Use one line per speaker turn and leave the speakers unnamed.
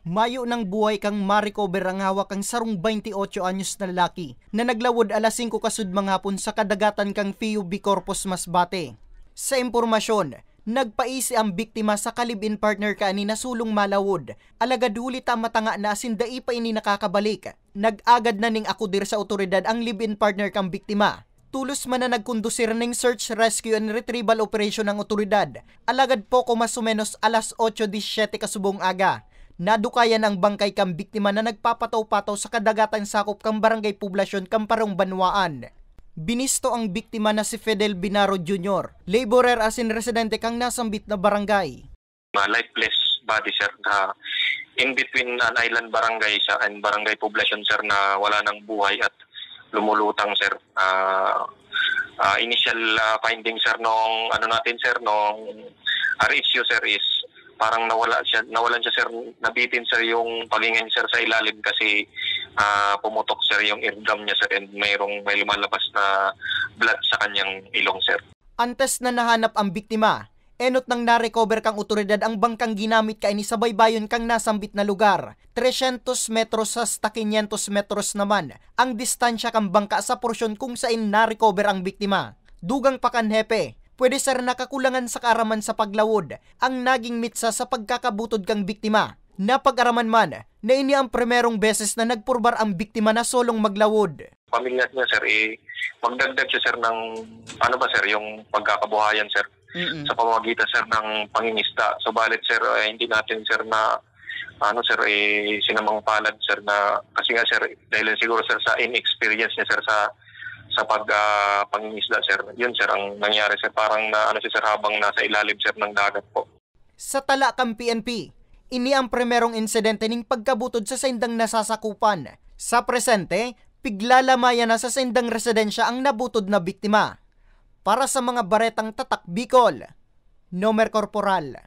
Mayo ng buhay kang ma-recover ang hawak kang sarong 28 anyos na lalaki na naglawod alas 5 kasudmang hapon sa kadagatan kang PUB Corpus Masbate. Sa impormasyon, nagpaisi ang biktima sa kalibin partner kaani na sulong malawod. Alagad huli ta matanga na asindai pa ini nakakabalik. Nag-agad na ning akudir sa otoridad ang live-in partner kang biktima. Tulos man na nagkondusir ng search, rescue and retrieval operation ng otoridad. Alagad po mas o menos alas 8:17 kasubong aga. Nadukayan ang bangkay kang biktima na nagpapataw-pataw sa kadagatan sakop kang barangay poblasyon Kamparong Banwaan. Binisto ang biktima na si Fidel Binaro Jr., laborer as in residente kang nasambit na barangay.
Lifeless body sir na in between an island barangay siya and barangay poblasyon sir na wala ng buhay at lumulutang sir. Initial finding sir nung RHU sir is parang nawalan siya sir, nabitin sir yung pagingin sir sa ilalim kasi pumutok sir yung eardrum niya sir and may lumalabas na blood sa kanyang ilong sir.
Antes na nahanap ang biktima, enot nang na-recover kang otoridad ang bangkang ginamit kaini sa baybayon kang nasambit na lugar. 300 metros hasta 500 metros naman ang distansya kang bangka sa porsyon kung saan na-recover ang biktima. Dugang pakanhepe, pwede sir nakakulangan sa kaaraman sa paglawod ang naging mitsa sa pagkakabutod kang biktima. Napag-araman man na ini ang primerong beses na nagpurbar ang biktima na solong maglawod.
Pamilya niya sir, magdagdag siya sir ng yung pagkakabuhayan sir sa pamamagitan sir ng pangingisda. So balit sir, hindi natin sir na sinamang palad sir na kasi nga sir dahil siguro sir sa inexperience niya sir sa pangingisda sir. Yun sir ang nangyari sir, parang sir habang nasa ilalim sir ng dagat po.
Sa tala kang PNP, ini ang primerong insidente ning pagkabutod sa sendang nasasakupan. Sa presente, piglalamayan na sa sendang residensya ang nabutod na biktima. Para sa mga baretang tatak Bicol, Nomer Corporal.